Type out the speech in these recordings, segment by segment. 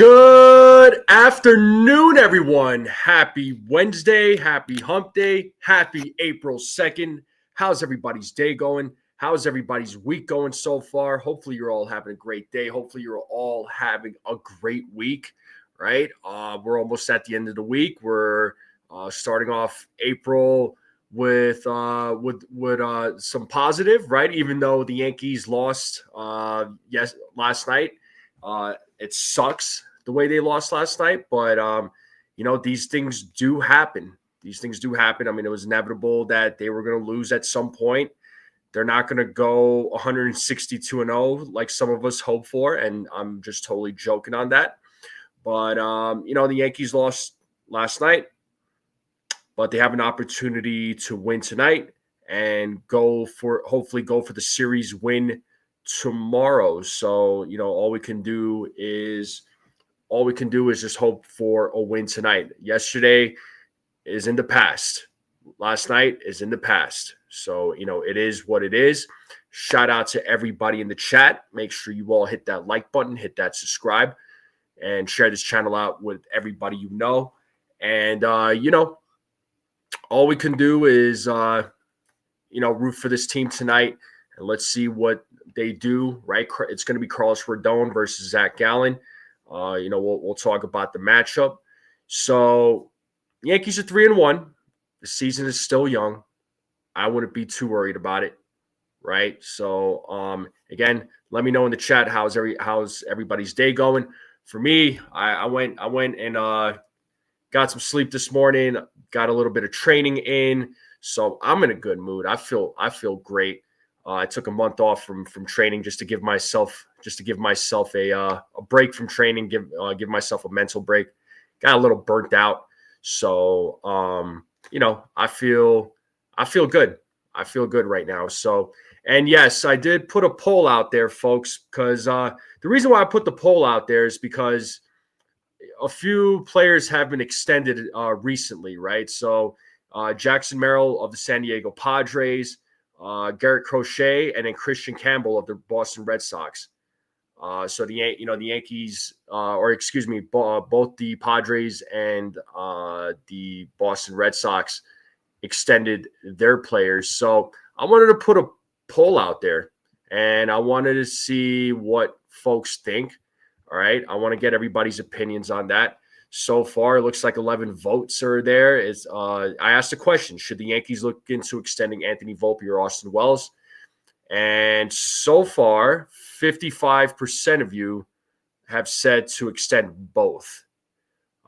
Good afternoon, everyone. Happy Wednesday. Happy hump day. Happy April 2nd. How's everybody's day going? How's everybody's week going so far? Hopefully you're all having a great day. Hopefully you're all having a great week, right? We're almost at the end of the week. We're starting off April with some positive, right? Even though the Yankees lost last night. It sucks the way they lost last night, but these things do happen. These things do happen. I mean, it was inevitable that they were going to lose at some point. They're not going to go 162-0 like some of us hope for, and I'm just totally joking on that. But the Yankees lost last night, but they have an opportunity to win tonight and hopefully go for the series win tomorrow. So, all we can do is just hope for a win tonight. Yesterday is in the past. Last night is in the past. So, it is what it is. Shout out to everybody in the chat. Make sure you all hit that like button, hit that subscribe, and share this channel out with everybody you know. And, all we can do is, root for this team tonight. And let's see what they do, right? It's going to be Carlos Rodon versus Zach Gallen. We'll talk about the matchup. So, Yankees are 3-1. The season is still young. I wouldn't be too worried about it, right? So, again, let me know in the chat how's everybody's day going. For me, I went and got some sleep this morning. Got a little bit of training in, so I'm in a good mood. I feel great. I took a month off from training just to give myself a break from training, give myself a mental break. Got a little burnt out, so I feel good. I feel good right now. So, and yes, I did put a poll out there, folks, because the reason why I put the poll out there is because a few players have been extended recently, right? So, Jackson Merrill of the San Diego Padres. Garrett Crochet, and then Christian Campbell of the Boston Red Sox. So the Yankees, both the Padres and the Boston Red Sox extended their players. So I wanted to put a poll out there, and I wanted to see what folks think. All right, I want to get everybody's opinions on that. So far, it looks like 11 votes are there. I asked a question: should the Yankees look into extending Anthony Volpe or Austin Wells? And so far, 55% of you have said to extend both.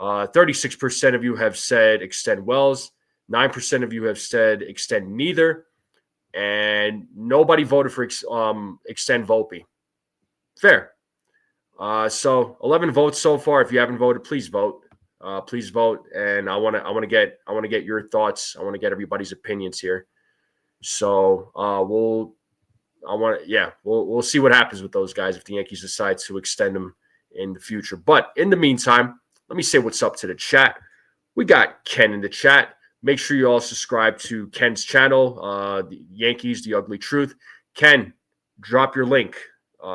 36% of you have said extend Wells. 9% of you have said extend neither. And nobody voted for extend Volpe. Fair. So 11 votes so far. If you haven't voted, please vote. Please vote. And I want to get your thoughts. I want to get everybody's opinions here. So we'll see what happens with those guys if the Yankees decide to extend them in the future. But in the meantime, let me say what's up to the chat. We got Ken in the chat. Make sure you all subscribe to Ken's channel, the Yankees, The Ugly Truth. Ken, drop your link.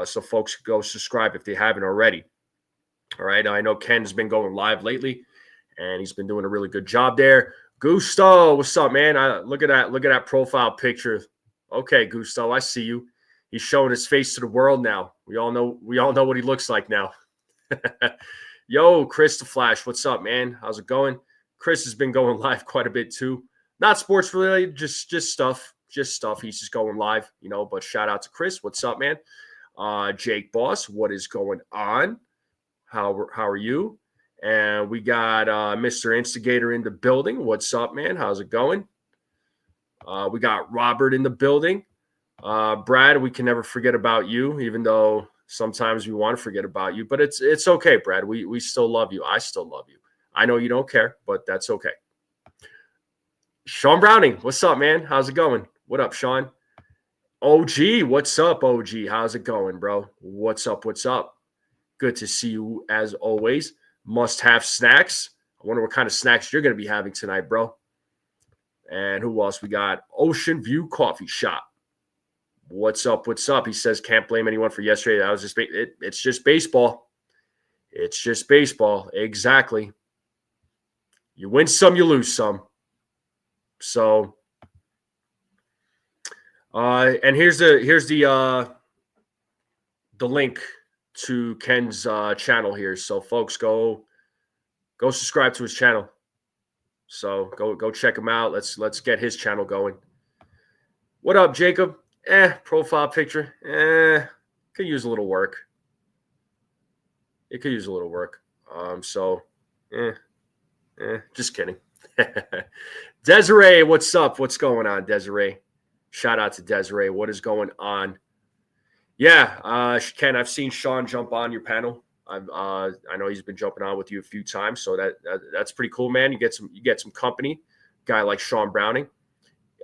So folks can go subscribe if they haven't already. All right. I know Ken's been going live lately, and he's been doing a really good job there. Gusto, what's up, man? Look at that profile picture. Okay, Gusto, I see you. He's showing his face to the world now. We all know what he looks like now. Yo, Chris the Flash, what's up, man? How's it going? Chris has been going live quite a bit too. Not sports related, just stuff. Just stuff. He's just going live, but shout out to Chris. What's up, man? Jake Boss, what is going on? How are you? And we got Mr. Instigator in the building. What's up, man? How's it going? We got Robert in the building. Brad, we can never forget about you, even though sometimes we want to forget about you. But it's okay, Brad. We still love you. I still love you. I know you don't care, but that's okay. Sean Browning, what's up, man? How's it going? What up, Sean? OG, what's up, OG? How's it going, bro? What's up? Good to see you as always. Must have snacks. I wonder what kind of snacks you're going to be having tonight, bro. And who else? We got Ocean View Coffee Shop. What's up? He says can't blame anyone for yesterday. That was just it's just baseball. It's just baseball. Exactly. You win some, you lose some. So, and here's the link to Ken's channel here. So, folks, go subscribe to his channel. So go check him out. Let's get his channel going. What up, Jacob? Profile picture. Could use a little work. It could use a little work. Just kidding. Desiree, what's up? What's going on, Desiree? Shout out to Desiree. What is going on? Yeah, Ken, I've seen Sean jump on your panel. I know he's been jumping on with you a few times, so that's pretty cool, man. You get some company. Guy like Sean Browning.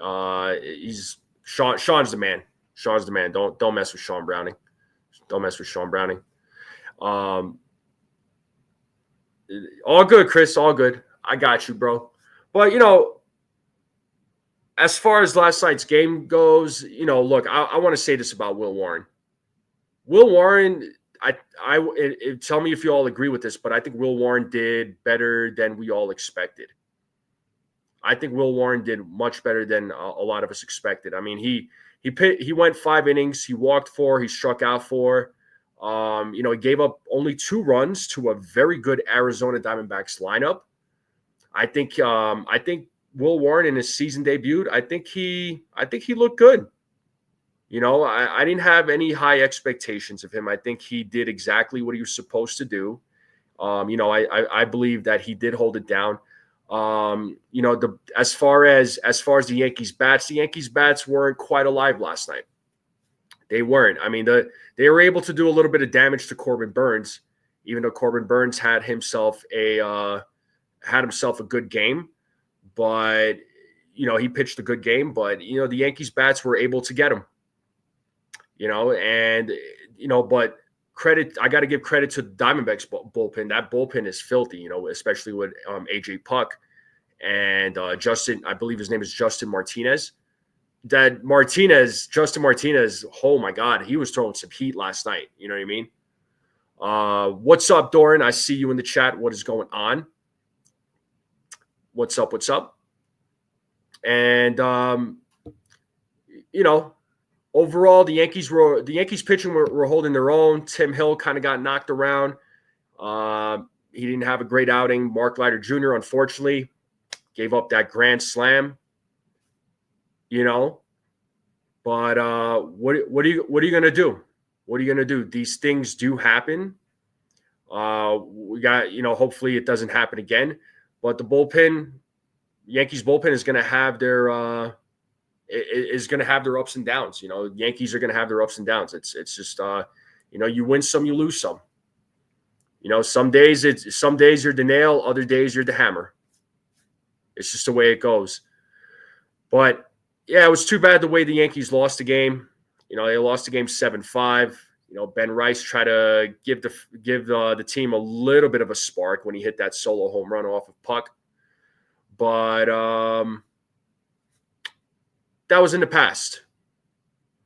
Sean's the man. Sean's the man. Don't mess with Sean Browning. Don't mess with Sean Browning. All good, Chris. All good. I got you, bro. But as far as last night's game goes, look, I want to say this about Will Warren. Will Warren, tell me if you all agree with this, but I think Will Warren did better than we all expected. I think Will Warren did much better than a lot of us expected. I mean, he went 5 innings, he walked 4, he struck out 4. He gave up only 2 runs to a very good Arizona Diamondbacks lineup. I think Will Warren in his season debut, I think he looked good. I didn't have any high expectations of him. I think he did exactly what he was supposed to do. I believe that he did hold it down. As far as the Yankees bats weren't quite alive last night. They weren't. I mean, they were able to do a little bit of damage to Corbin Burnes, even though Corbin Burnes had himself a good game. But he pitched a good game. But the Yankees bats were able to get him. But credit, I got to give credit to the Diamondbacks bullpen. That bullpen is filthy, especially with AJ Puck and Justin, I believe his name is Justin Martinez. Justin Martinez, oh my God, he was throwing some heat last night. You know what I mean? What's up, Doran? I see you in the chat. What is going on? What's up? And, overall, the Yankees pitching were holding their own. Tim Hill kind of got knocked around. He didn't have a great outing. Mark Leiter Jr., unfortunately, gave up that grand slam. But what are you going to do? What are you going to do? These things do happen. We got, hopefully it doesn't happen again. But the Yankees bullpen is going to have their ups and downs. Yankees are going to have their ups and downs. It's just you win some, you lose some. Some days you're the nail, other days you're the hammer. It's just the way it goes. But yeah, it was too bad the way the Yankees lost the game. They lost the game 7-5. Ben Rice tried to give the team a little bit of a spark when he hit that solo home run off of Puck. But that was in the past.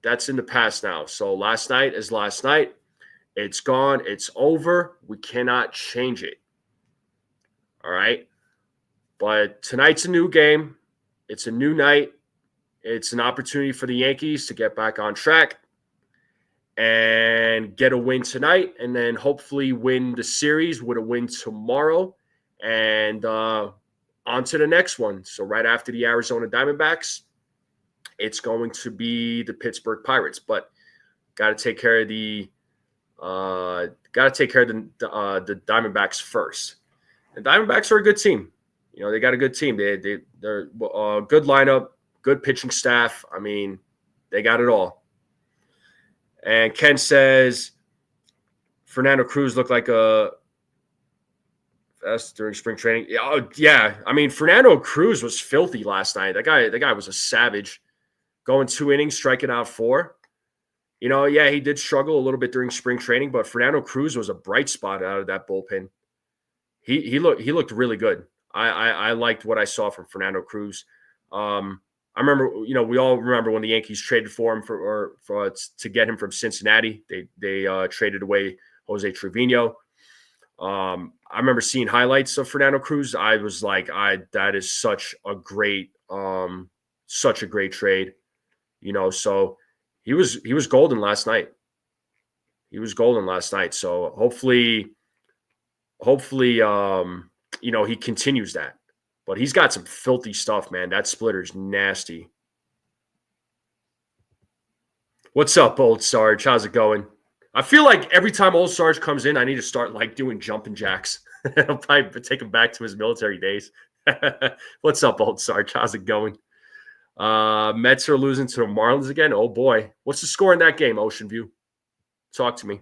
That's in the past now. So last night is last night. It's gone. It's over. We cannot change it. All right. But tonight's a new game. It's a new night. It's an opportunity for the Yankees to get back on track and get a win tonight, and then hopefully win the series with a win tomorrow and on to the next one. So right after the Arizona Diamondbacks, it's going to be the Pittsburgh Pirates, but got to take care of the Diamondbacks first. The Diamondbacks are a good team. They got a good team. They're a good lineup, good pitching staff. I mean, they got it all. And Ken says Fernando Cruz looked like a during spring training. Yeah. I mean, Fernando Cruz was filthy last night. That guy was a savage. Going 2 innings, striking out 4. Yeah, he did struggle a little bit during spring training, but Fernando Cruz was a bright spot out of that bullpen. He looked really good. I liked what I saw from Fernando Cruz. I remember, we all remember when the Yankees traded for him to get him from Cincinnati. They traded away Jose Trevino. I remember seeing highlights of Fernando Cruz. I was like, that is such a great trade. So he was golden last night. So hopefully, he continues that. But he's got some filthy stuff, man. That splitter's nasty. What's up, old Sarge? How's it going? I feel like every time old Sarge comes in, I need to start doing jumping jacks. I'll probably take him back to his military days. What's up, old Sarge? How's it going? Mets are losing to the Marlins again. Oh boy, what's the score in that game? Ocean View, talk to me.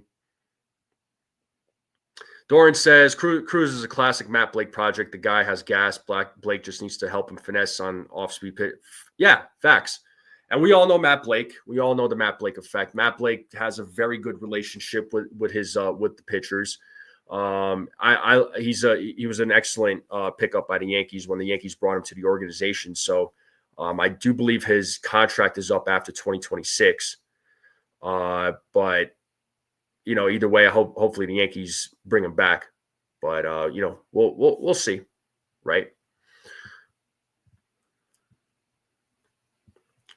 Doran says Cruz is a classic Matt Blake project. The guy has gas. Blake just needs to help him finesse on off-speed pitch. Yeah, facts. And we all know Matt Blake. We all know the Matt Blake effect. Matt Blake has a very good relationship with the pitchers. He was an excellent pickup by the Yankees when the Yankees brought him to the organization. So I do believe his contract is up after 2026. But either way, hopefully the Yankees bring him back. But we'll see, right?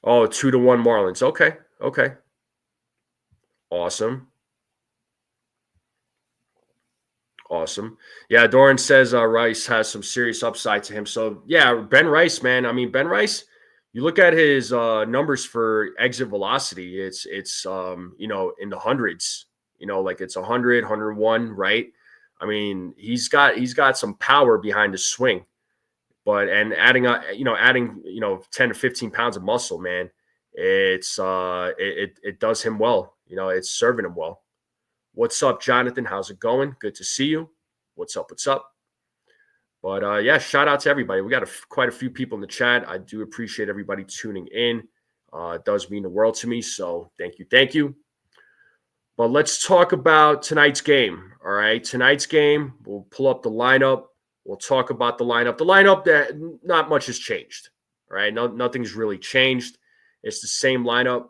Oh, 2-1 Marlins. Okay. Awesome. Yeah, Doran says Rice has some serious upside to him. So yeah, Ben Rice, man. I mean, Ben Rice. You look at his numbers for exit velocity. It's in the hundreds. Like it's 100, 101, right? I mean, he's got some power behind his swing, but adding 10 to 15 pounds of muscle, man, it does him well. It's serving him well. What's up, Jonathan? How's it going? Good to see you. What's up? But yeah, shout out to everybody. We got quite a few people in the chat. I do appreciate everybody tuning in. It does mean the world to me. So thank you. But let's talk about tonight's game. All right, tonight's game. We'll pull up the lineup. We'll talk about the lineup. The lineup that not much has changed. All right, nothing's really changed. It's the same lineup.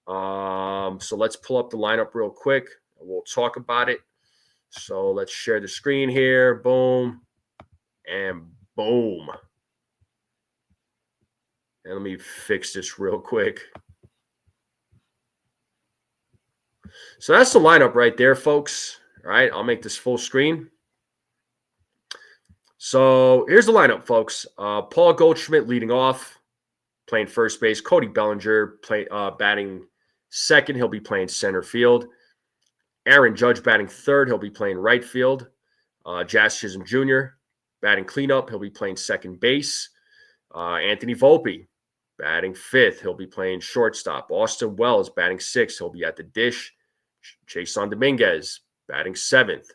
So let's pull up the lineup real quick. We'll talk about it. So let's share the screen here. Boom. And boom. And let me fix this real quick. So that's the lineup right there, folks. All right, I'll make this full screen. So here's the lineup, folks. Paul Goldschmidt leading off, playing first base. Cody Bellinger batting second. He'll be playing center field. Aaron Judge batting third. He'll be playing right field. Jazz Chisholm Jr. batting cleanup. He'll be playing second base. Anthony Volpe batting fifth. He'll be playing shortstop. Austin Wells batting sixth. He'll be at the dish. Jason Dominguez batting seventh.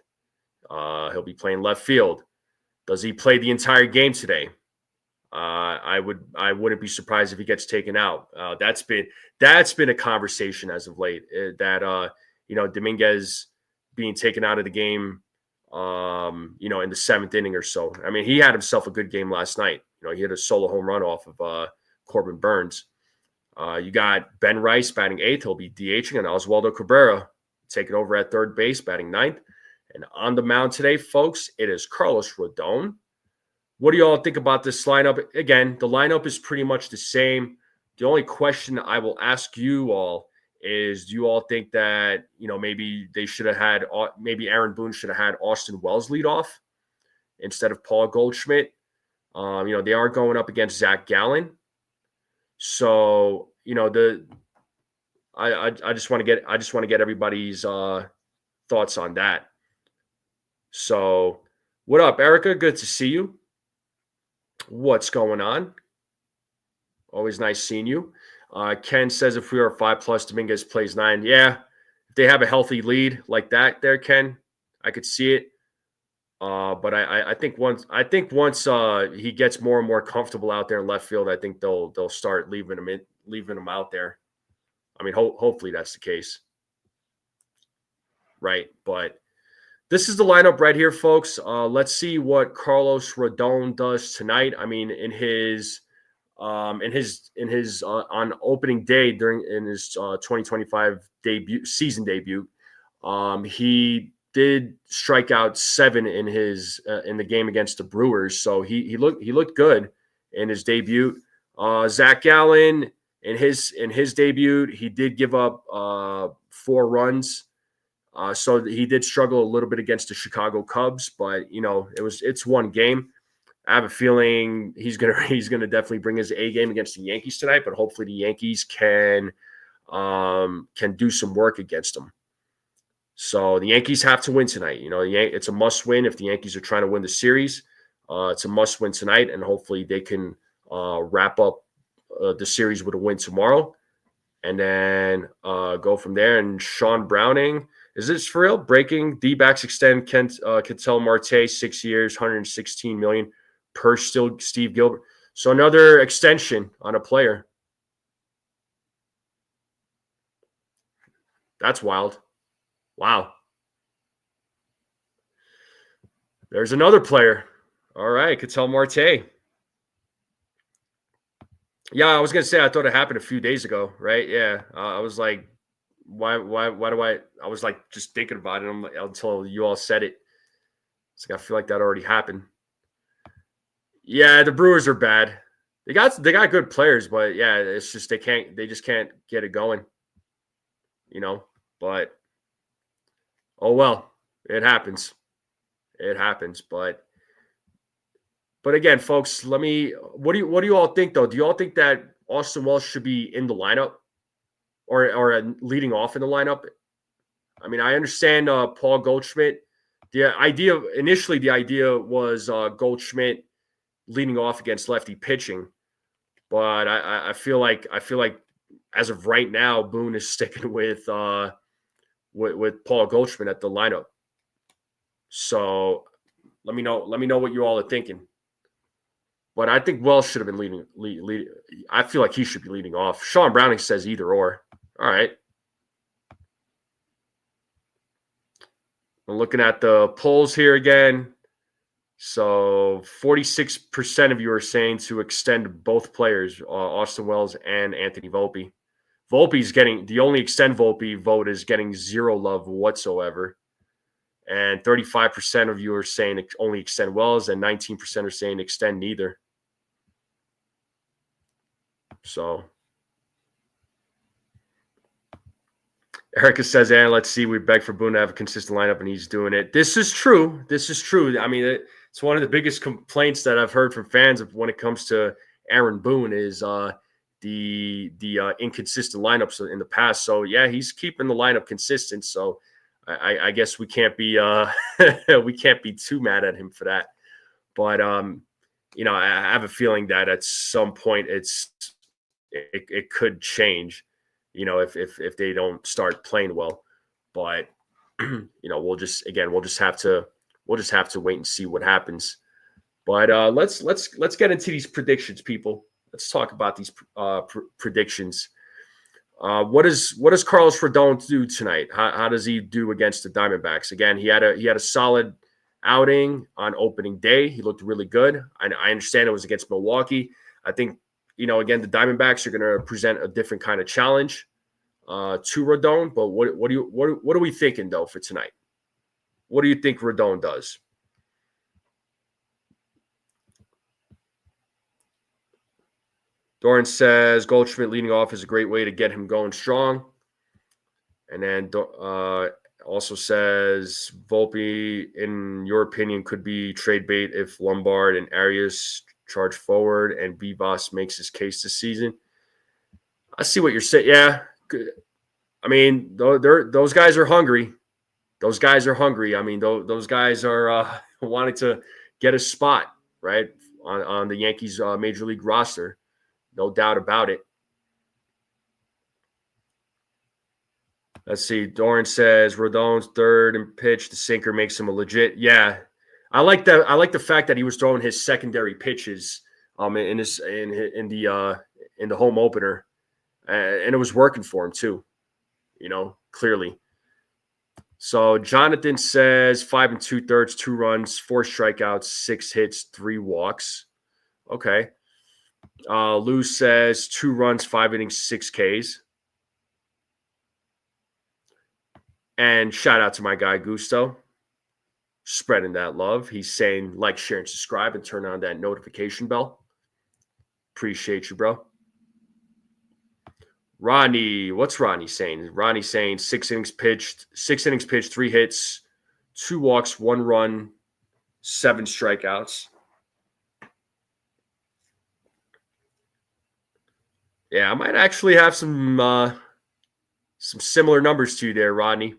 He'll be playing left field. Does he play the entire game today? I wouldn't be surprised if he gets taken out. That's been a conversation as of late. That Dominguez being taken out of the game, in the seventh inning or so. I mean, he had himself a good game last night. He hit a solo home run off of Corbin Burns. You got Ben Rice batting eighth. He'll be DHing, and Oswaldo Cabrera taking over at third base, batting ninth. And on the mound today, folks, it is Carlos Rodon. What do you all think about this lineup? Again, the lineup is pretty much the same. The only question I will ask you all is, do you all think that, maybe they should have had, maybe Aaron Boone should have had Austin Wells lead off instead of Paul Goldschmidt? They are going up against Zach Gallen. So, I just want to get everybody's thoughts on that. So, what up, Erica? Good to see you. What's going on? Always nice seeing you. Ken says if we are 5+, Dominguez plays 9. Yeah, if they have a healthy lead like that, there, Ken, I could see it. But I think once he gets more and more comfortable out there in left field, I think they'll start leaving him out there. I mean, hopefully that's the case, right? But this is the lineup right here, folks. Let's see what Carlos Rodon does tonight. I mean, in his on opening day in his 2025 season debut, he did strike out 7 in his in the game against the Brewers, so he looked good in his debut. Zach Gallen in his debut, he did give up 4 runs. So he did struggle a little bit against the Chicago Cubs, but it's one game. I have a feeling he's gonna definitely bring his A game against the Yankees tonight, but hopefully the Yankees can do some work against them. So the Yankees have to win tonight. It's a must win if the Yankees are trying to win the series. It's a must win tonight, and hopefully they can wrap up the series with a win tomorrow, and then go from there. And Sean Browning, is this for real? Breaking D-backs extend Ketel Marte 6 years, $116 million per still Steve Gilbert. So another extension on a player. That's wild. Wow. There's another player. All right, Ketel Marte. Yeah, I was gonna say I thought it happened a few days ago, right? Yeah, I was like, why do I was like just thinking about it until you all said it. It's like I feel like that already happened. Yeah, the Brewers are bad. They got good players, but yeah, it's just they just can't get it going. But oh well, it happens. It happens, but again, folks, what do you all think though? Do you all think that Austin Wells should be in the lineup or leading off in the lineup? I mean, I understand Paul Goldschmidt. The idea was Goldschmidt leading off against lefty pitching, but I feel like as of right now, Boone is sticking with Paul Goldschmidt at the lineup. So let me know what you all are thinking. But I think Wells should have been leading. I feel like he should be leading off. Sean Browning says either or. All right. I'm looking at the polls here again. So 46% of you are saying to extend both players, Austin Wells and Anthony Volpe. Volpe's getting the only extend Volpe vote is getting 0 love whatsoever. And 35% of you are saying only extend Wells, and 19% are saying extend neither. So Erica says, and let's see, we beg for Boone to have a consistent lineup, and he's doing it. This is true. I mean, it's one of the biggest complaints that I've heard from fans of when it comes to Aaron Boone is the inconsistent lineups in the past. So yeah, he's keeping the lineup consistent. So I guess we can't be too mad at him for that. But I have a feeling that at some point it could change, if they don't start playing well. But we'll just have to wait and see what happens. But let's get into these predictions, people. Let's talk about these predictions. What does Carlos Rodon do tonight? How does he do against the Diamondbacks? Again, he had a solid outing on opening day. He looked really good. I understand it was against Milwaukee. I think again the Diamondbacks are going to present a different kind of challenge to Rodon. But what are we thinking though for tonight? What do you think Rodon does? Doran says Goldschmidt leading off is a great way to get him going strong. And then also says Volpe, in your opinion, could be trade bait if Lombard and Arias charge forward and Vivas makes his case this season. I see what you're saying. Yeah. Good. I mean, those guys are hungry. Those guys are hungry. I mean, those guys are wanting to get a spot, right, on the Yankees major league roster. No doubt about it. Let's see. Doran says Rodon's third and pitch. The sinker makes him a legit. Yeah, I like that. I like the fact that he was throwing his secondary pitches in the home opener, and it was working for him too. Clearly. So Jonathan says 5 2/3, 2 runs, 4 strikeouts, 6 hits, 3 walks. Okay. Lou says 2 runs, 5 innings, 6 Ks. And shout out to my guy Gusto. spreading that love. He's saying like, share, and subscribe, and turn on that notification bell. Appreciate you, bro. Ronnie, what's Ronnie saying? Ronnie's saying 6 innings pitched, 3 hits, 2 walks, 1 run, 7 strikeouts. Yeah, I might actually have some similar numbers to you there, Rodney.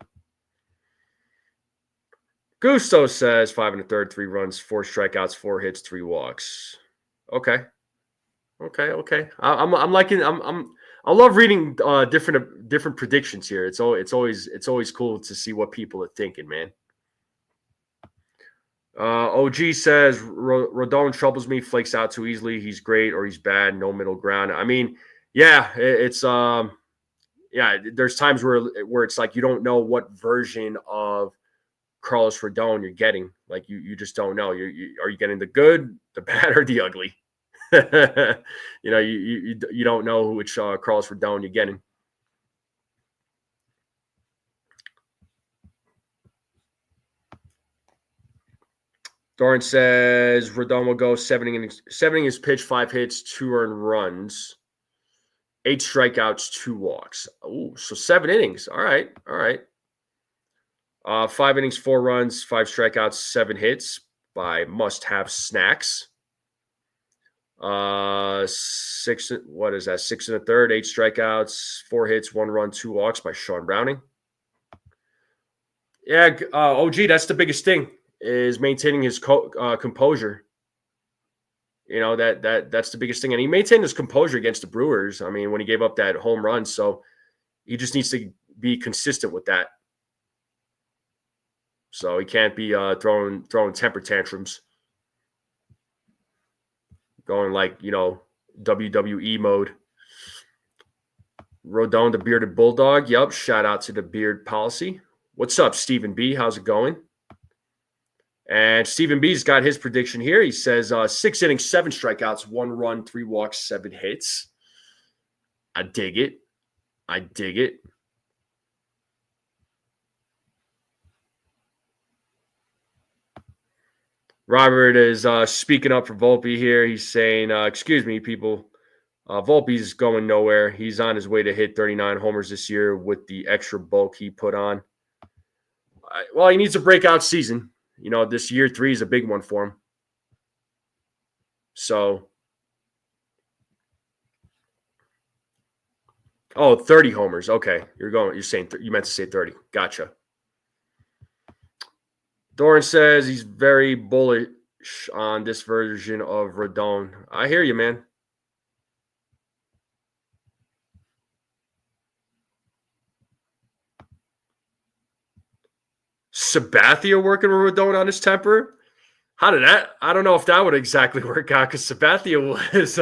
Gusto says 5 1/3, 3 runs, 4 strikeouts, 4 hits, 3 walks. Okay. I'm liking. I love reading different predictions here. It's always cool to see what people are thinking, man. OG says Rodon troubles me, flakes out too easily. He's great or he's bad, no middle ground. I mean, yeah, it's there's times where it's like you don't know what version of Carlos Rodon you're getting. Like you just don't know. Are you getting the good, the bad, or the ugly? You don't know which Carlos Rodon you're getting. Doran says Rodon will go 7 innings pitched, 5 hits, 2 earned runs, 8 strikeouts, 2 walks. Oh, so 7 innings. All right. 5 innings, 4 runs, 5 strikeouts, 7 hits by Must Have Snacks. 6. What is that? 6 1/3, 8 strikeouts, 4 hits, 1 run, 2 walks by Sean Browning. Yeah, OG. That's the biggest thing, is maintaining his composure. That's the biggest thing, and he maintained his composure against the Brewers. I mean, when he gave up that home run, so he just needs to be consistent with that. So he can't be throwing temper tantrums, going like WWE mode. Rodon, the bearded bulldog. Yep. Shout out to the beard policy. What's up, Stephen B? How's it going? And Stephen B's got his prediction here. He says 6 innings, 7 strikeouts, 1 run, 3 walks, 7 hits. I dig it. Robert is speaking up for Volpe here. He's saying, excuse me, people. Volpe's going nowhere. He's on his way to hit 39 homers this year with the extra bulk he put on. Well, he needs a breakout season. This year 3 is a big one for him. So, 30 homers. Okay. You're saying, you meant to say 30. Gotcha. Doran says he's very bullish on this version of Rodon. I hear you, man. Sabathia working with Rodon on his temper? How did that? I don't know if that would exactly work out, because Sabathia was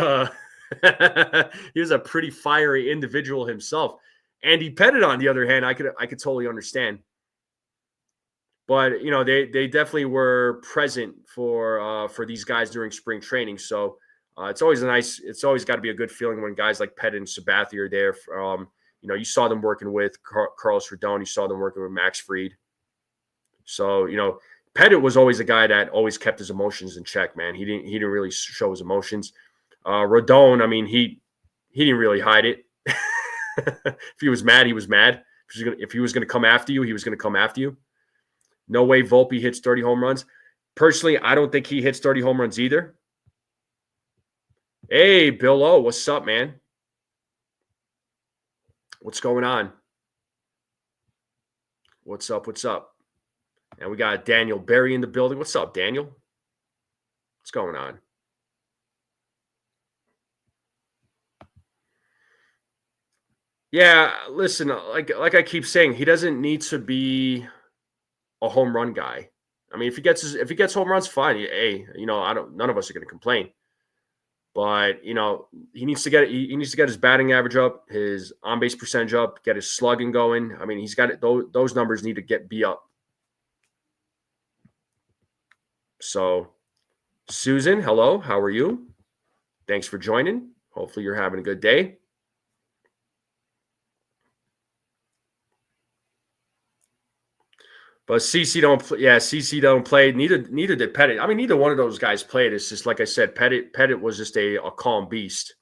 he was a pretty fiery individual himself. Andy Pettit, on the other hand, I could totally understand. But they definitely were present for these guys during spring training. So it's always got to be a good feeling when guys like Pettit and Sabathia are there. You saw them working with Carlos Rodon, you saw them working with Max Fried. So Pettit was always a guy that always kept his emotions in check, man. He didn't really show his emotions. Rodon, I mean, he didn't really hide it. If he was mad, he was mad. If he was going to come after you, he was going to come after you. No way Volpe hits 30 home runs. Personally, I don't think he hits 30 home runs either. Hey, Bill O, what's up, man? What's going on? What's up? And we got Daniel Berry in the building. What's up, Daniel? What's going on? Yeah, listen, like I keep saying, he doesn't need to be a home run guy. I mean, if he gets home runs, fine. Hey, none of us are going to complain. But he needs to get his batting average up, his on base percentage up, get his slugging going. I mean, he's got it. Those numbers need to be up. So, Susan, hello, how are you? Thanks for joining. Hopefully, you're having a good day. But CC don't. Yeah, CC don't play. Neither did Pettit. I mean, neither one of those guys played. It's just like I said. Pettit was just a calm beast.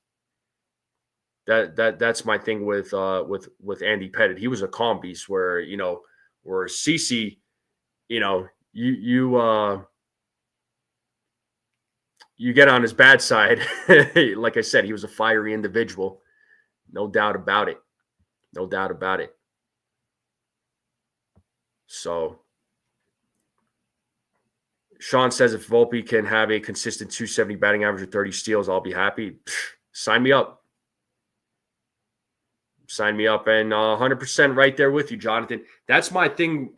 That's my thing with Andy Pettit. He was a calm beast. Where CC, you get on his bad side. Like I said, he was a fiery individual. No doubt about it. No doubt about it. So Sean says if Volpe can have a consistent 270 batting average with 30 steals, I'll be happy. Sign me up. Sign me up. And 100% right there with you, Jonathan. That's my thing.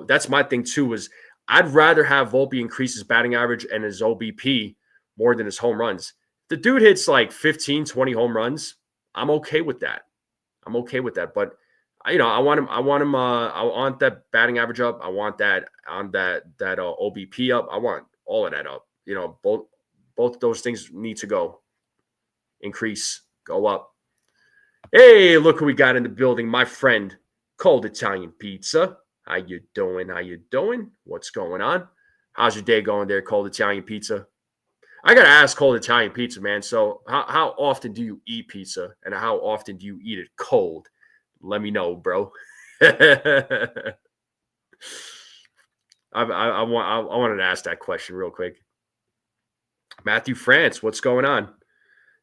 That's my thing too, is I'd rather have Volpe increase his batting average and his OBP more than his home runs. The dude hits like 15, 20 home runs. I'm okay with that. But I want him. I want that batting average up. I want that OBP up. I want all of that up. Both of those things need to go. Increase, go up. Hey, look who we got in the building, my friend, Cold Italian Pizza. How you doing? What's going on? How's your day going there, Cold Italian Pizza? I got to ask Cold Italian Pizza, man. So how often do you eat pizza, and how often do you eat it cold? Let me know, bro. I wanted to ask that question real quick. Matthew France, what's going on?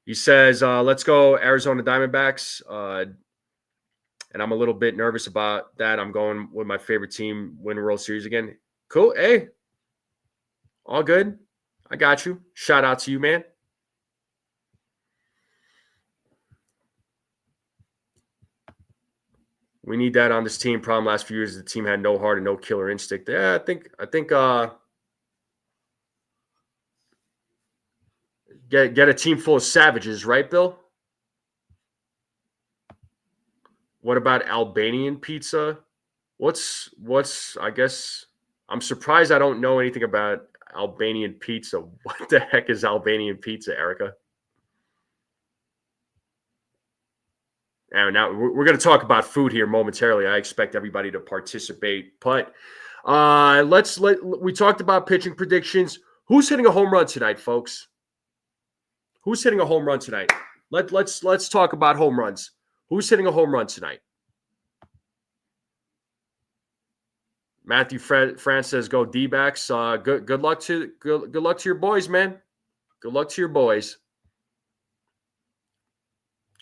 He says, let's go Arizona Diamondbacks. And I'm a little bit nervous about that. I'm going with my favorite team win World Series again. Cool. Hey, all good. I got you. Shout out to you, man. We need that on this team. Problem last few years, the team had no heart and no killer instinct. Yeah, I think get a team full of savages, right, Bill? What about Albanian pizza? What's I guess I'm surprised I don't know anything about Albanian pizza. What the heck is Albanian pizza, Erica? And now we're going to talk about food here momentarily. I expect everybody to participate, but we talked about pitching predictions. Who's hitting a home run tonight, folks? Who's hitting a home run tonight? Let's talk about home runs. Who's hitting a home run tonight? Matthew France says, "Go D-backs." Good luck to your boys, man. Good luck to your boys.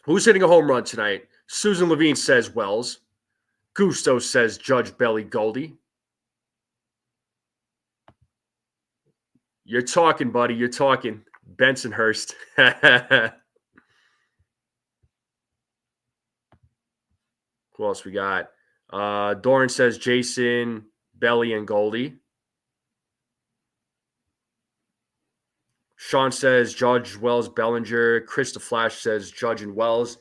Who's hitting a home run tonight? Susan Levine says Wells. Gusto says Judge Belly Goldie. You're talking, buddy. You're talking. Bensonhurst. Who else we got? Doran says Jason, Belly, and Goldie. Sean says Judge, Wells, Bellinger. Chris the Flash says Judge and Wells.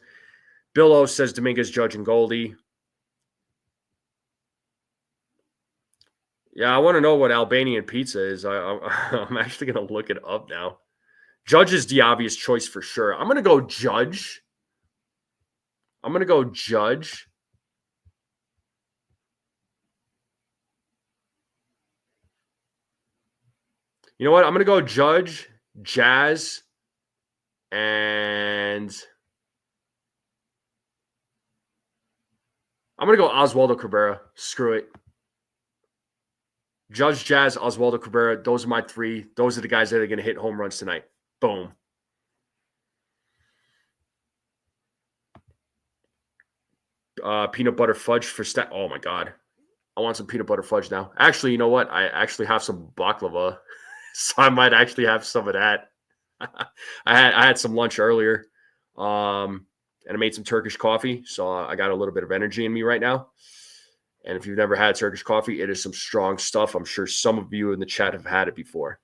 Bill O says Dominguez, Judge, and Goldie. Yeah, I want to know what Albanian pizza is. I'm actually going to look it up now. Judge is the obvious choice for sure. I'm going to go Judge. You know what? I'm going to go Judge, Jazz, and I'm going to go Oswaldo Cabrera. Screw it. Judge, Jazz, Oswaldo Cabrera. Those are my three. Those are the guys that are going to hit home runs tonight. Boom. Peanut butter fudge for Oh, my God. I want some peanut butter fudge now. Actually, you know what? I actually have some baklava, so I might actually have some of that. I had some lunch earlier, and I made some Turkish coffee, so I got a little bit of energy in me right now. And if you've never had Turkish coffee, it is some strong stuff. I'm sure some of you in the chat have had it before.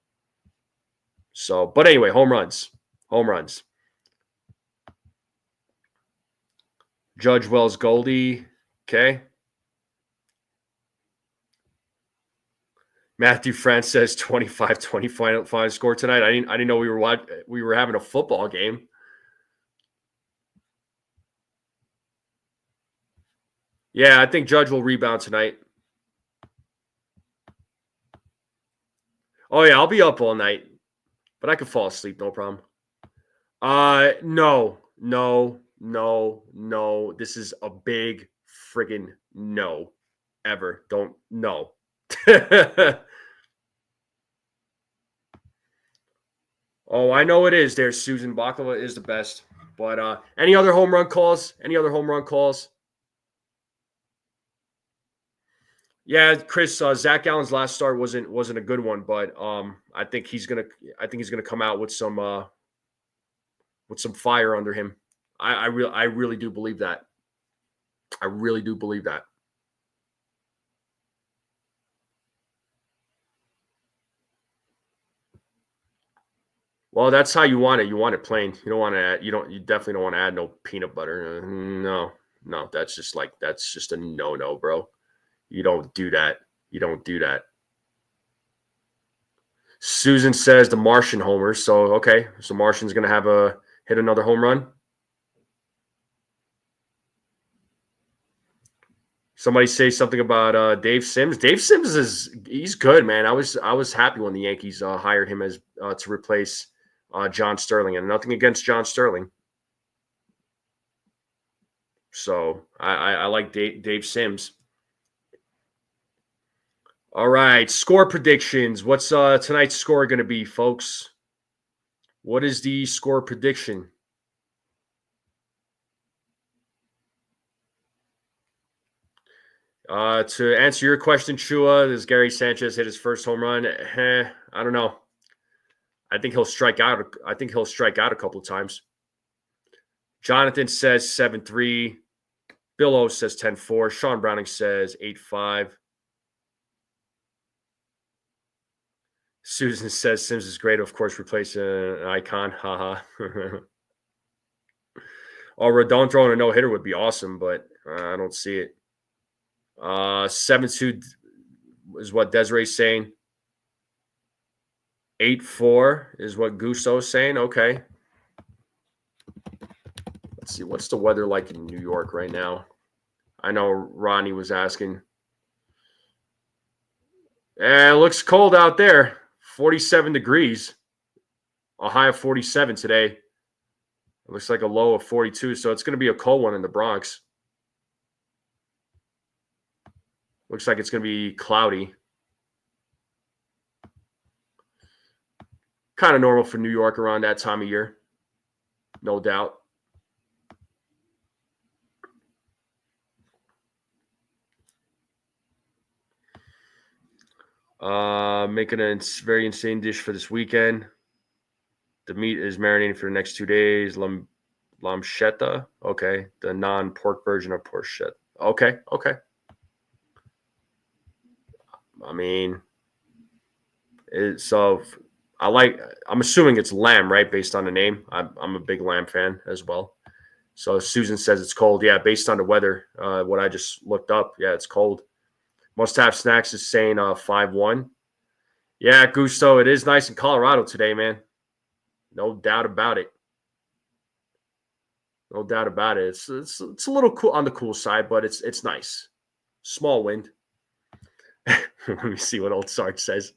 So, but anyway, home runs. Judge, Wells, Goldie. Okay. Matthew France says 25-20 final score tonight. I didn't know we were having a football game. Yeah, I think Judge will rebound tonight. Oh yeah, I'll be up all night, but I can fall asleep, no problem. No. This is a big friggin' no. Ever. Don't no. Oh, I know it is. There's Susan Baklava is the best. But any other home run calls? Any other home run calls? Yeah, Chris. Zach Allen's last start wasn't a good one, but I think he's gonna come out with some fire under him. I really do believe that. I really do believe that. Well, that's how you want it. You want it plain. You don't want to add. You definitely don't want to add no peanut butter. No. That's just a no, bro. You don't do that. You don't do that. Susan says the Martian homer. So okay, so Martian's gonna have a hit another home run. Somebody say something about Dave Sims. Dave Sims he's good, man. I was happy when the Yankees hired him as to replace John Sterling, and nothing against John Sterling. So I like Dave Sims. All right, score predictions. What's tonight's score going to be, folks? What is the score prediction? To answer your question, Chua, does Gary Sanchez hit his first home run? I don't know. I think he'll strike out. I think he'll strike out a couple of times. Jonathan says 7-3. Bill O says 10-4. Sean Browning says 8-5. Susan says Sims is great. Of course, replace an icon. Haha. Or Rodon throwing a no hitter would be awesome, but I don't see it. 7-2 is what Desiree's saying. 8-4 is what Gusto's saying. Okay. Let's see. What's the weather like in New York right now? I know Ronnie was asking. It looks cold out there. 47 degrees. A high of 47 today. It looks like a low of 42. So it's going to be a cold one in the Bronx. Looks like it's going to be cloudy. Kind of normal for New York around that time of year. No doubt. Making a very insane dish for this weekend. The meat is marinating for the next 2 days. Lamchetta. Okay. The non-pork version of porchetta. Okay. I mean, I'm assuming it's lamb, right? Based on the name. I'm a big lamb fan as well. So Susan says it's cold. Yeah, based on the weather, what I just looked up. Yeah, it's cold. Must Have Snacks is saying 5-1. Yeah, Gusto, it is nice in Colorado today, man. No doubt about it. No doubt about it. It's a little cool on the cool side, but it's nice. Small wind. Let me see what old Sarge says.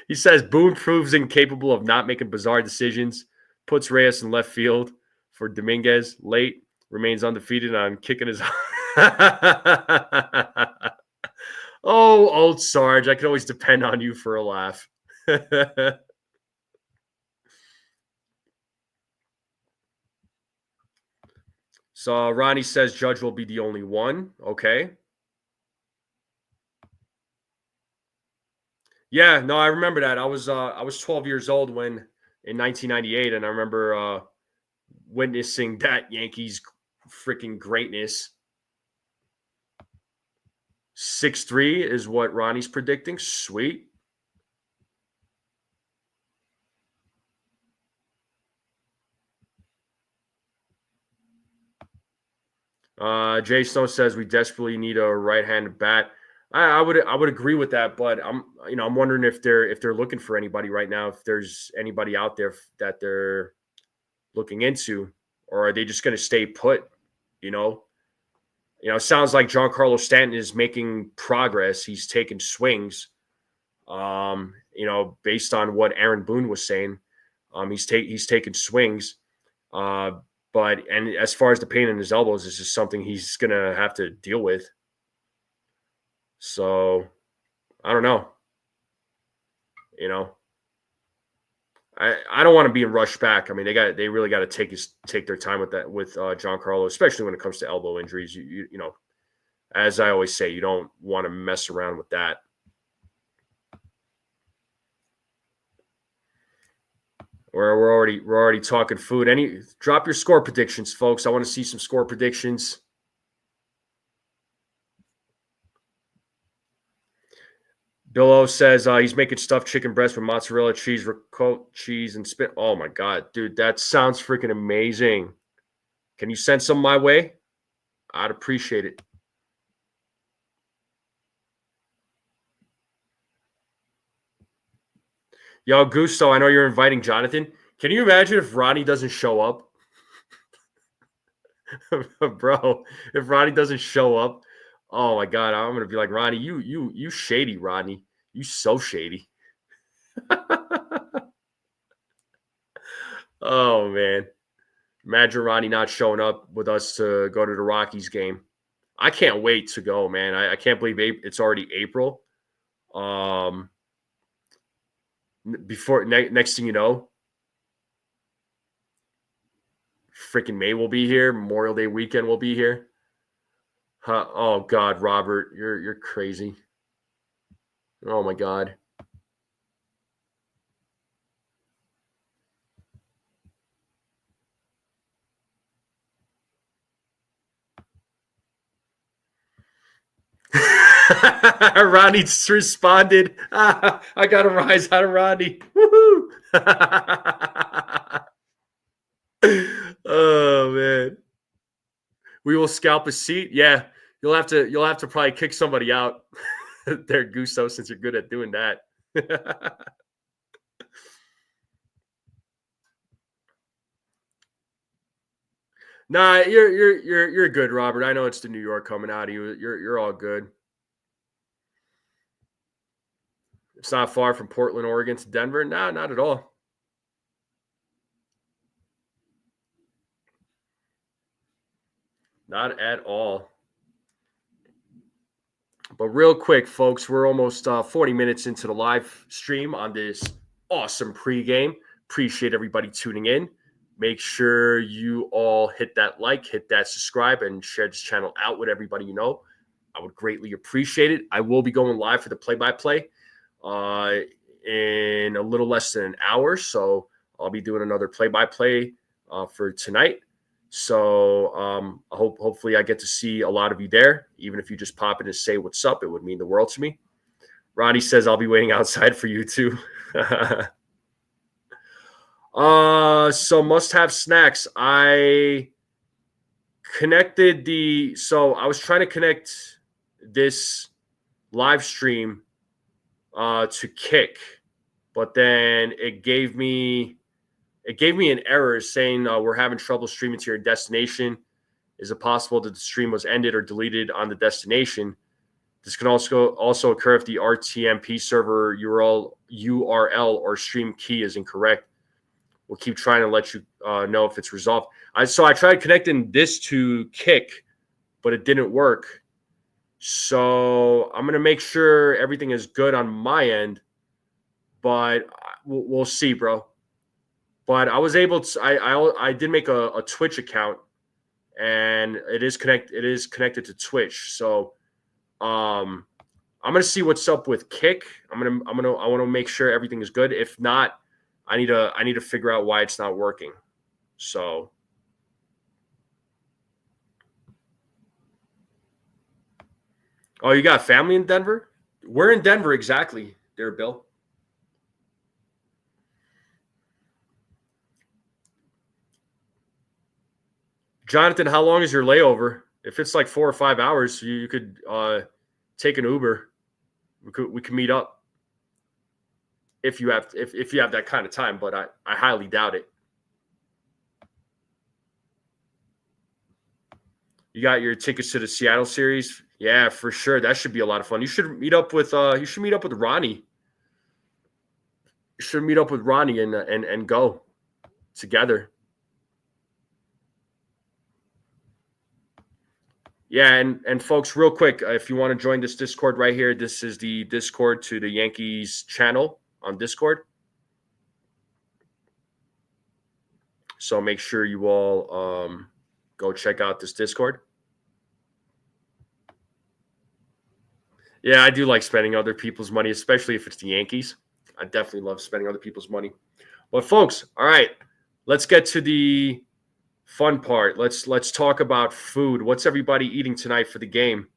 He says Boone proves incapable of not making bizarre decisions, puts Reyes in left field for Dominguez late, remains undefeated on kicking his. Oh, old Sarge, I can always depend on you for a laugh. So Ronnie says Judge will be the only one. Okay. Yeah, no, I remember that. I was 12 years old when in 1998, and I remember witnessing that Yankees freaking greatness. 6-3 is what Ronnie's predicting. Sweet. Jay Stone says we desperately need a right-handed bat. I would agree with that, but I'm wondering if they're looking for anybody right now. If there's anybody out there that they're looking into, or are they just going to stay put? It sounds like Giancarlo Stanton is making progress. He's taking swings. based on what Aaron Boone was saying, he's taking swings. But as far as the pain in his elbows, this is something he's going to have to deal with. So I don't know. I don't want to be rushed back. I mean, they really got to take their time with that with Giancarlo, especially when it comes to elbow injuries. You know, as I always say, you don't want to mess around with that. We're already talking food. Drop your score predictions, folks. I want to see some score predictions. Bill O says he's making stuffed chicken breast with mozzarella cheese, ricotta cheese, and spin. Oh my god, dude, that sounds freaking amazing. Can you send some my way? I'd appreciate it. Yo, Gusto, I know you're inviting Jonathan. Can you imagine if Ronnie doesn't show up? Bro, if Ronnie doesn't show up, oh my god, I'm gonna be like, Ronnie, you shady, Ronnie. You so shady. Oh man. Imagine Ronnie not showing up with us to go to the Rockies game. I can't wait to go, man. I can't believe it's already April. Before next thing you know, freaking May will be here. Memorial Day weekend will be here. Oh God, Robert, you're crazy. Oh my God. Ronnie responded. I got a rise out of Ronnie. Woohoo! Oh man. We will scalp a seat. Yeah. You'll have to probably kick somebody out there, Gusto, since you're good at doing that. Nah, you're good, Robert. I know it's the New York coming out of you. You're all good. It's not far from Portland, Oregon to Denver. Nah, not at all. Not at all. But real quick, folks, we're almost 40 minutes into the live stream on this awesome pregame. Appreciate everybody tuning in. Make sure you all hit that like, hit that subscribe, and share this channel out with everybody you know. I would greatly appreciate it. I will be going live for the play-by-play in a little less than an hour. So I'll be doing another play-by-play for tonight. So hopefully I get to see a lot of you there. Even if you just pop in and say what's up, it would mean the world to me. Ronnie says I'll be waiting outside for you too. So must-have snacks. I was trying to connect this live stream to Kick, but then it gave me an error saying we're having trouble streaming to your destination. Is it possible that the stream was ended or deleted on the destination? This can also occur if the RTMP server URL or stream key is incorrect. We'll keep trying to let you know if it's resolved. I tried connecting this to Kick, but it didn't work. So I'm going to make sure everything is good on my end, but we'll see, bro. But I was able to. I did make a Twitch account, and it is connected to Twitch. So, I'm gonna see what's up with Kick. I want to make sure everything is good. If not, I need to figure out why it's not working. So. Oh, you got family in Denver? We're in Denver exactly, there, Bill. Jonathan, how long is your layover? If it's like 4 or 5 hours, you could take an Uber. We could meet up if you have that kind of time, but I highly doubt it. You got your tickets to the Seattle series? Yeah, for sure. That should be a lot of fun. You should meet up with Ronnie. should meet up with Ronnie and go together. Yeah, and folks, real quick, if you want to join this Discord right here, this is the Discord to the Yankees channel on Discord. So make sure you all go check out this Discord. Yeah, I do like spending other people's money, especially if it's the Yankees. I definitely love spending other people's money. But folks, all right, let's get to the fun part. Let's talk about food. What's everybody eating tonight for the game?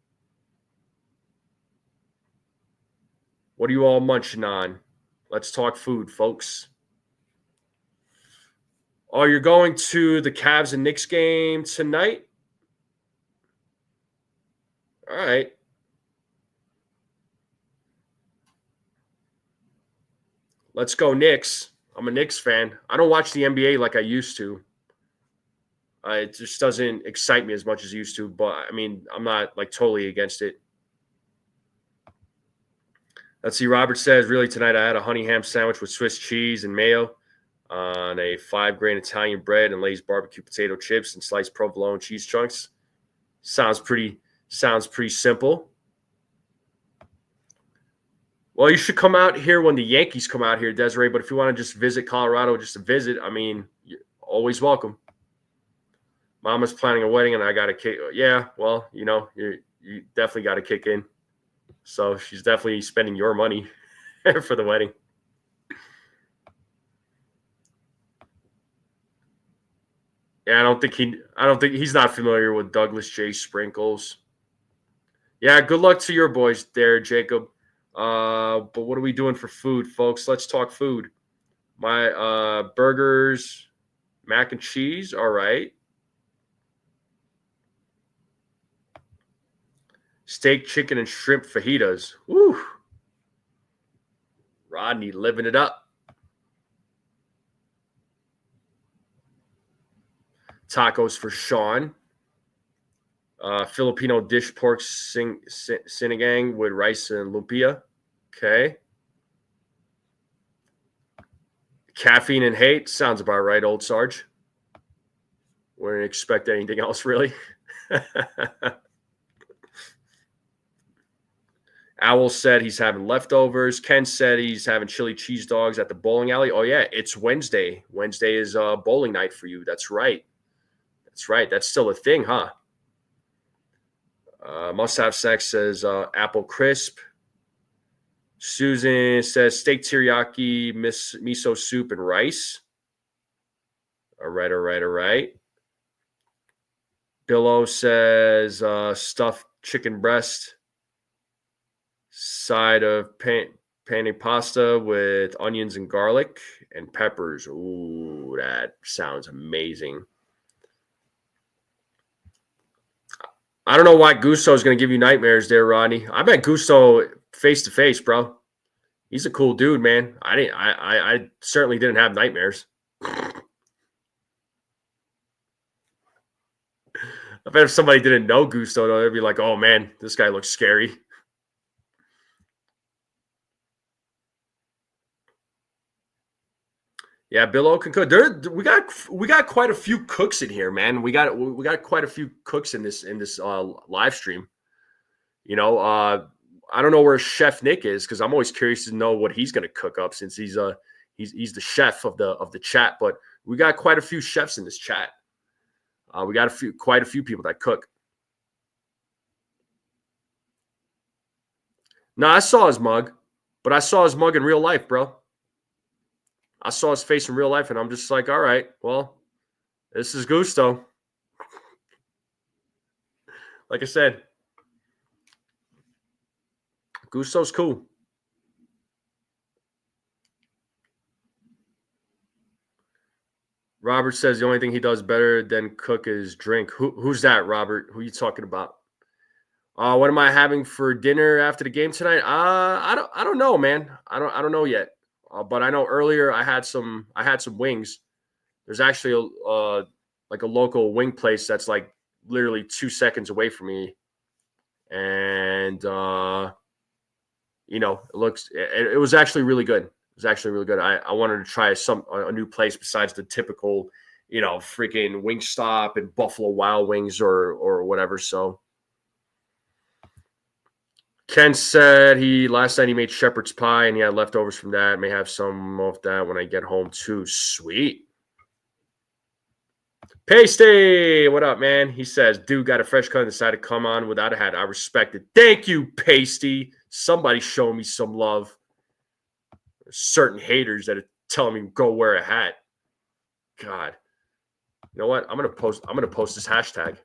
What are you all munching on? Let's talk food, folks. Oh, you're going to the Cavs and Knicks game tonight? All right. Let's go Knicks. I'm a Knicks fan. I don't watch the NBA like I used to. It just doesn't excite me as much as it used to. But, I mean, I'm not, like, totally against it. Let's see. Robert says, really, tonight I had a honey ham sandwich with Swiss cheese and mayo on a 5-grain Italian bread and Lay's barbecue potato chips and sliced provolone cheese chunks. Sounds pretty simple. Well, you should come out here when the Yankees come out here, Desiree. But if you want to just visit Colorado just to visit, I mean, you're always welcome. Mama's planning a wedding, and I got to kick. Yeah, well, you definitely got to kick in. So she's definitely spending your money for the wedding. Yeah, I don't think he's not familiar with Douglas J. Sprinkles. Yeah, good luck to your boys there, Jacob. But what are we doing for food, folks? Let's talk food. My burgers, mac and cheese, all right. Steak, chicken, and shrimp fajitas. Woo! Rodney living it up. Tacos for Sean. Filipino dish pork sinigang with rice and lumpia. Okay. Caffeine and hate. Sounds about right, old Sarge. Wouldn't expect anything else, really. Owl said he's having leftovers. Ken said he's having chili cheese dogs at the bowling alley. Oh, yeah, it's Wednesday. Wednesday is bowling night for you. That's right. That's still a thing, huh? Must Have Sex says apple crisp. Susan says steak teriyaki, miso soup, and rice. All right. Billo says stuffed chicken breast, side of pane pasta with onions and garlic and peppers. Ooh, that sounds amazing. I don't know why Gusto is going to give you nightmares there, Rodney. I met Gusto face to face, bro. He's a cool dude, man. I certainly didn't have nightmares. I bet if somebody didn't know Gusto, though, they'd be like, "Oh man, this guy looks scary." Yeah, Bill can cook. We got quite a few cooks in here, man. We got quite a few cooks in this live stream. I don't know where Chef Nick is because I'm always curious to know what he's going to cook up since he's the chef of the chat. But we got quite a few chefs in this chat. We got quite a few people that cook. No, I saw his mug, but I saw his mug in real life, bro. I saw his face in real life, and I'm just like, all right, well, this is Gusto. Like I said, Gusto's cool. Robert says the only thing he does better than cook is drink. Who's that, Robert? Who are you talking about? What am I having for dinner after the game tonight? I don't know, man. I don't know yet. But I know earlier I had some wings. There's actually a local wing place that's like literally 2 seconds away from me, and it was actually really good. was actually really good. I wanted to try a new place besides the typical, freaking Wingstop and Buffalo Wild Wings or whatever. So Ken said last night he made shepherd's pie and he had leftovers from that. May have some of that when I get home too. Sweet. Pasty, what up, man? He says, dude got a fresh cut and decided to come on without a hat. I respect it. Thank you, Pasty. Somebody show me some love. There's certain haters that are telling me go wear a hat. God. You know what? I'm gonna post this hashtag.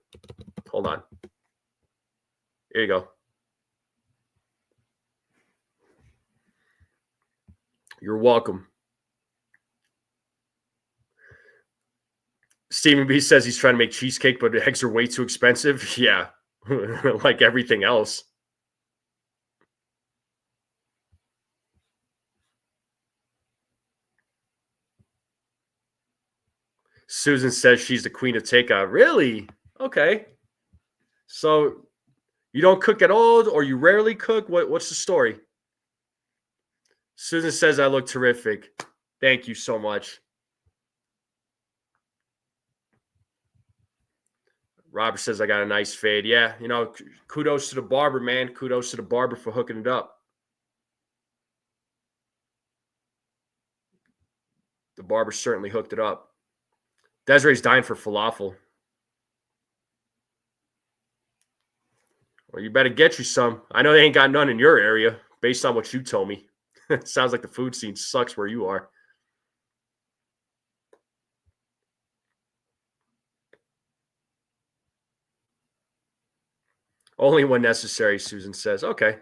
Hold on. Here you go. You're welcome. Stephen B says he's trying to make cheesecake, but the eggs are way too expensive. Yeah, like everything else. Susan says she's the queen of takeout. Really? Okay. So you don't cook at all, or you rarely cook? What's the story? Susan says I look terrific. Thank you so much. Robert says I got a nice fade. Yeah, kudos to the barber, man. Kudos to the barber for hooking it up. The barber certainly hooked it up. Desiree's dying for falafel. Well, you better get you some. I know they ain't got none in your area, based on what you told me. It sounds like the food scene sucks where you are. Only when necessary, Susan says. Okay.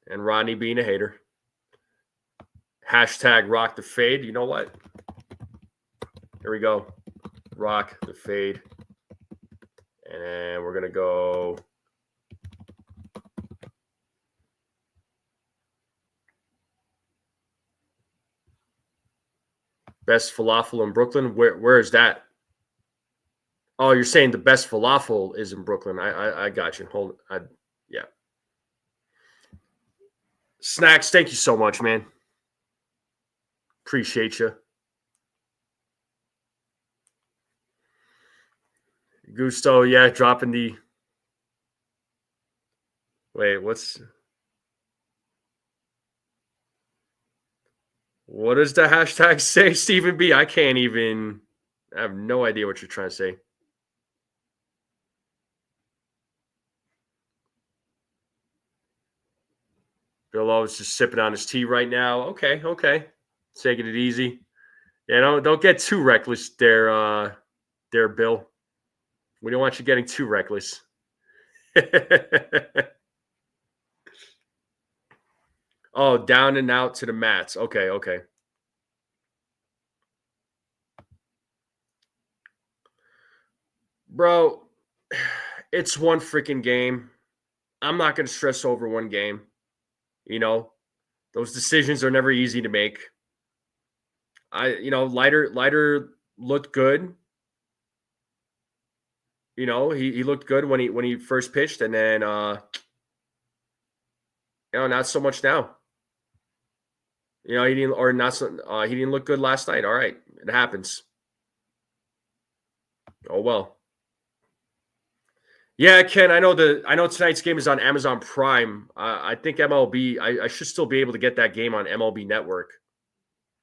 And Rodney being a hater. Hashtag rock the fade. You know what? Here we go. Rock the fade. And we're going to go. Best falafel in Brooklyn. Where is that? Oh, you're saying the best falafel is in Brooklyn. I got you. Yeah. Snacks, thank you so much, man. Appreciate you. Gusto, yeah, dropping the. Wait, what does the hashtag say, Stephen B? I have no idea what you're trying to say. Bill O is just sipping on his tea right now. Okay. Taking it easy. Yeah, don't get too reckless there, Bill. We don't want you getting too reckless. Oh, down and out to the mats. Okay. Bro, it's one freaking game. I'm not going to stress over one game. Those decisions are never easy to make. Leiter looked good. He looked good when he first pitched, and then not so much now. He didn't look good last night. All right, it happens. Oh well. Yeah, Ken, I know tonight's game is on Amazon Prime. I think MLB, I should still be able to get that game on MLB Network.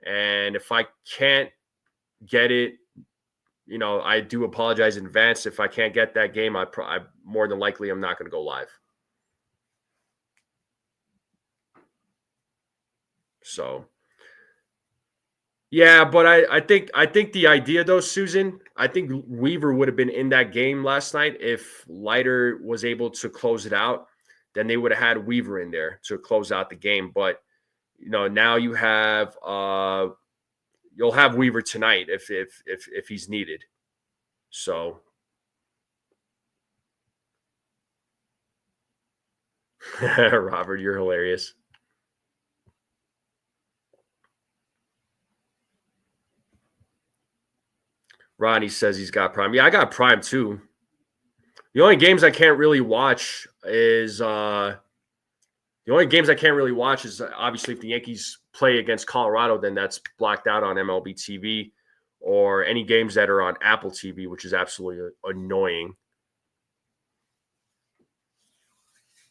And if I can't get it, I do apologize in advance. If I can't get that game, I more than likely I'm not going to go live. So, yeah, but I think the idea though, Susan, I think Weaver would have been in that game last night if Leiter was able to close it out. Then they would have had Weaver in there to close out the game. But now you have you'll have Weaver tonight if he's needed. So. Robert, you're hilarious. Ronnie says he's got Prime. Yeah, I got Prime too. The only games I can't really watch is The only games I can't really watch is obviously if the Yankees play against Colorado, then that's blacked out on MLB TV, or any games that are on Apple TV, which is absolutely annoying.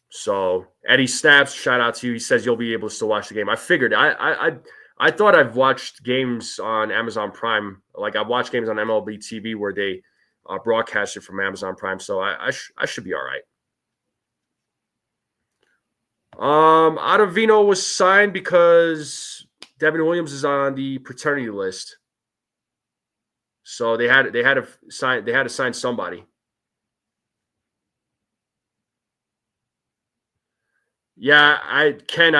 So Eddie Snaps, shout out to you. He says you'll be able to still watch the game. I figured. I thought I've watched games on Amazon Prime. Like I've watched games on MLB TV where they broadcast it from Amazon Prime. So I should be all right. Ottavino was signed because Devin Williams is on the paternity list. So they had to sign somebody. Yeah, I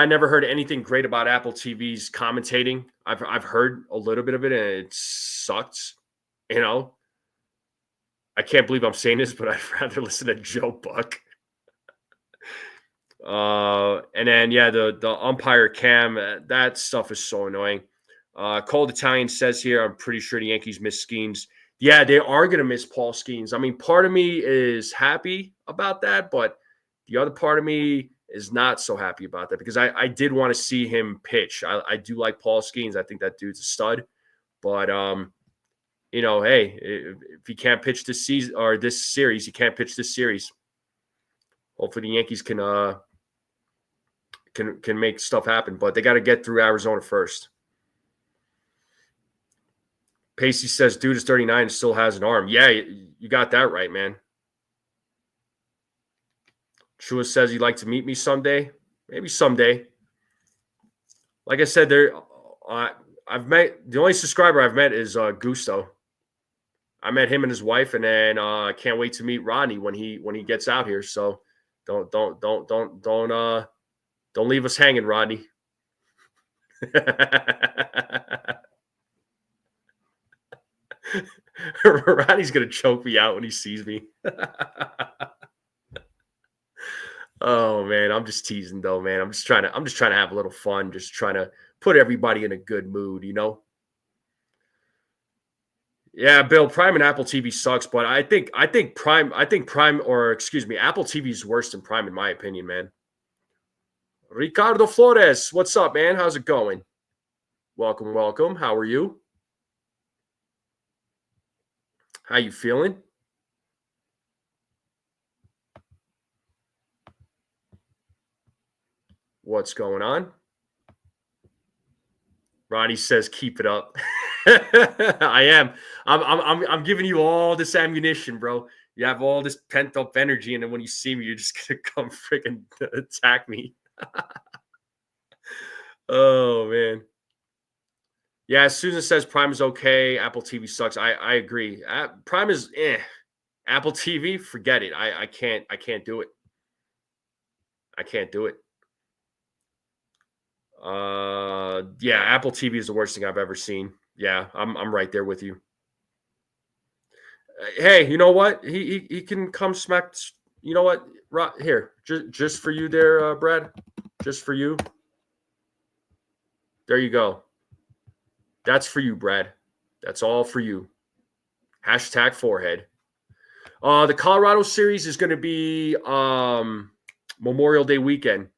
never heard anything great about Apple TV's commentating. I've heard a little bit of it and it sucks. You know, I can't believe I'm saying this, but I'd rather listen to Joe Buck. And then the umpire cam, that stuff is so annoying. Cold Italian says here, I'm pretty sure the Yankees miss Skeens. Yeah, they are going to miss Paul Skeens. I mean, part of me is happy about that, but the other part of me is not so happy about that because I did want to see him pitch. I do like Paul Skeens. I think that dude's a stud. But, hey, if he can't pitch this season or this series, he can't pitch this series. Hopefully the Yankees can make stuff happen, but they got to get through Arizona first. Pacey says, dude is 39 and still has an arm. Yeah, you got that right, man. Chua says he'd like to meet me someday. Maybe someday. Like I said, I've met the only subscriber I've met is Gusto. I met him and his wife, and then I can't wait to meet Rodney when he gets out here. So don't leave us hanging, Rodney. Rodney's gonna choke me out when he sees me. Oh man, I'm just teasing though, man. I'm just trying to have a little fun, just trying to put everybody in a good mood, you know. Yeah, Bill, Prime and Apple TV sucks, but I think Prime, Apple TV is worse than Prime in my opinion, man. Ricardo Flores, what's up, man? How's it going? Welcome. How are you? How you feeling? What's going on? Ronnie says, "Keep it up." I am. I'm giving you all this ammunition, bro. You have all this pent up energy, and then when you see me, you're just gonna come freaking attack me. Oh man. Yeah, Susan says Prime is okay. Apple TV sucks. I agree. Prime is Apple TV, forget it. I can't do it. I can't do it. Yeah, Apple TV is the worst thing I've ever seen. Yeah, I'm right there with you. Hey, you know what? He can come smack. You know what? Here, just for you there, Brad. Just for you. There you go. That's for you, Brad. That's all for you. Hashtag forehead. The Colorado series is going to be Memorial Day weekend.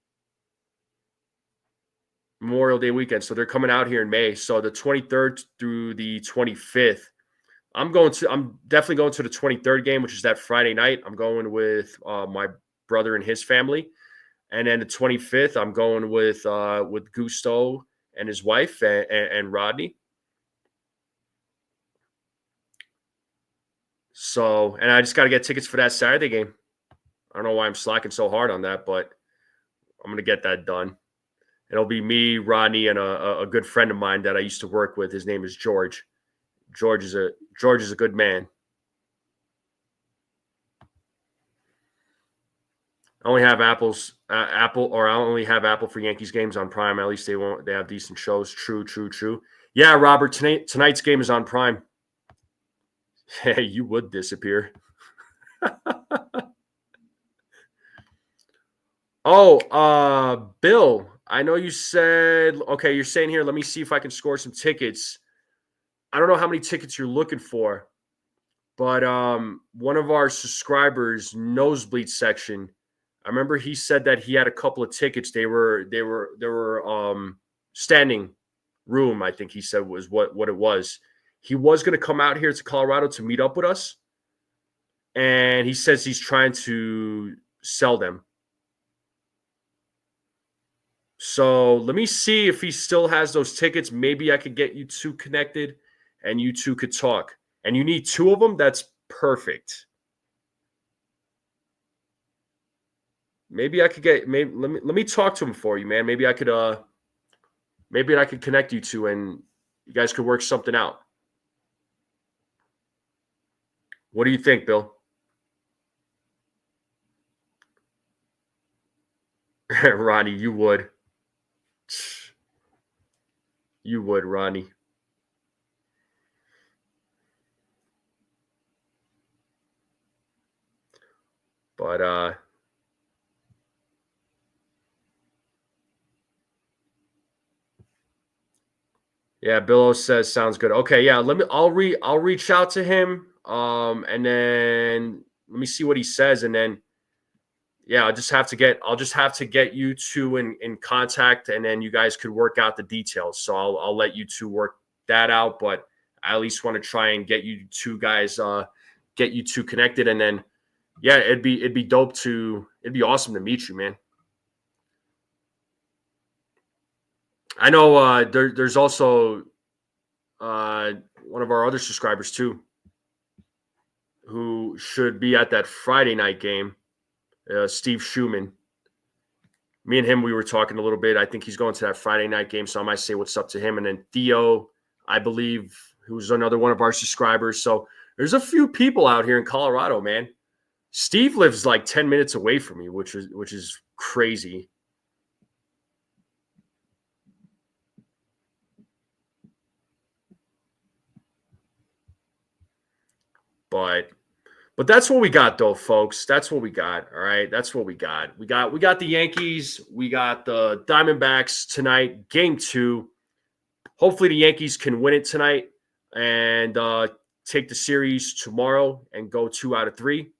So they're coming out here in May. So the 23rd through the 25th. I'm definitely going to the 23rd game, which is that Friday night. I'm going with my brother and his family. And then the 25th, I'm going with Gusto and his wife and Rodney. So, and I just got to get tickets for that Saturday game. I don't know why I'm slacking so hard on that, but I'm going to get that done. It'll be me, Rodney, and a good friend of mine that I used to work with. His name is George. George is a good man. I only have Apple, or I only have Apple for Yankees games on Prime. At least they have decent shows. True. Yeah, Robert, tonight's game is on Prime. Hey, you would disappear. Bill, I know you said, okay, you're saying here, let me see if I can score some tickets. I don't know how many tickets you're looking for, but one of our subscribers, Nosebleed section, I remember he said that he had a couple of tickets. They were standing room, I think he said was what it was. He was going to come out here to Colorado to meet up with us, and he says he's trying to sell them. So let me see if he still has those tickets. Maybe I could get you two connected and you two could talk. And you need two of them? That's perfect. Maybe I could get let me talk to him for you, man. Maybe I could connect you two and you guys could work something out. What do you think, Bill? Ronnie, you would. You would, Ronnie. But yeah, Billo says sounds good. Okay, yeah, I'll reach out to him. And then let me see what he says, and then yeah, I'll just have to get you two in contact, and then you guys could work out the details. So I'll let you two work that out, but I at least want to try and get you two guys get you two connected, and then yeah, it'd be dope it'd be awesome to meet you, man. I know there's also one of our other subscribers too who should be at that Friday night game. Steve Schumann. Me and him, we were talking a little bit. I think he's going to that Friday night game, so I might say what's up to him. And then Theo, I believe, who's another one of our subscribers. So there's a few people out here in Colorado, man. Steve lives like 10 minutes away from me, which is crazy. But that's what we got, though, folks. That's what we got. All right, that's what we got. We got the Yankees. We got the Diamondbacks tonight, Game 2. Hopefully, the Yankees can win it tonight and take the series tomorrow and go 2 out of 3.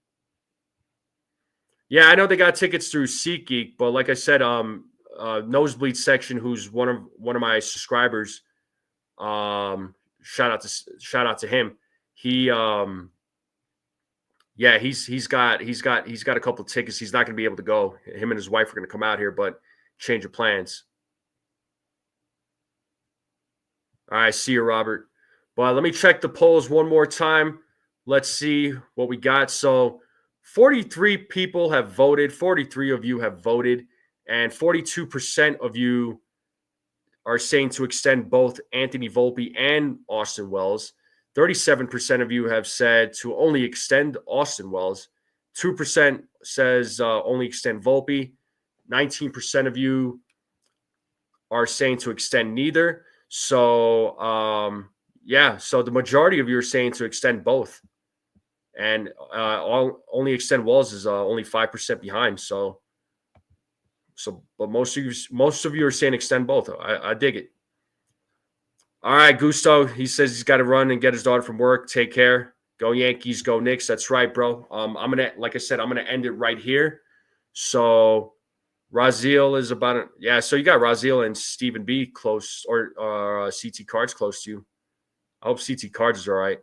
Yeah, I know they got tickets through SeatGeek, but like I said, Nosebleed Section, who's one of my subscribers, shout out to him. He yeah, he's got a couple of tickets. He's not going to be able to go. Him and his wife are going to come out here, but change of plans. All right, see you, Robert. But let me check the polls one more time. Let's see what we got. So 43 people have voted. 43 of you have voted, and 42% of you are saying to extend both Anthony Volpe and Austin Wells. 37% of you have said to only extend Austin Wells. 2% says only extend Volpe. 19% of you are saying to extend neither. So, yeah, so the majority of you are saying to extend both. And only extend Wells is only 5% behind. So, but most of you are saying extend both. I dig it. All right, Gusto. He says he's got to run and get his daughter from work. Take care. Go Yankees. Go Knicks. That's right, bro. Like I said, I'm gonna end it right here. So Raziel is about yeah. So you got Raziel and Stephen B close, or CT Cards close to you. I hope CT Cards is all right.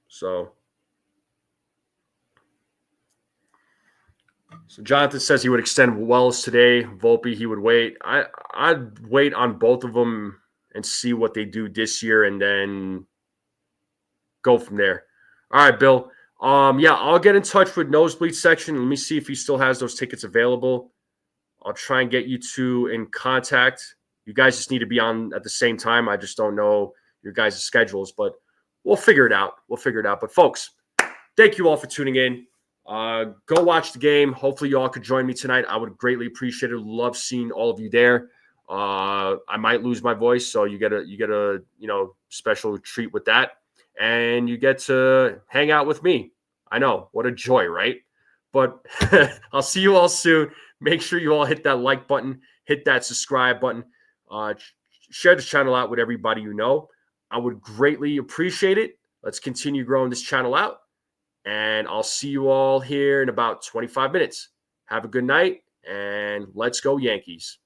So Jonathan says he would extend Wells today. Volpe, he would wait. I'd wait on both of them and see what they do this year, and then go from there. All right, Bill. Yeah, I'll get in touch with Nosebleed Section. Let me see if he still has those tickets available. I'll try and get you two in contact. You guys just need to be on at the same time. I just don't know your guys' schedules, but we'll figure it out. But folks, thank you all for tuning in. Go watch the game. Hopefully you all could join me tonight. I would greatly appreciate it. Love seeing all of you there. I might lose my voice, so you get a special treat with that, and you get to hang out with me. I know, what a joy, right? But I'll see you all soon. Make sure you all hit that like button, hit that subscribe button, share this channel out with everybody you know. I would greatly appreciate it. Let's continue growing this channel out. And I'll see you all here in about 25 minutes. Have a good night, and let's go Yankees.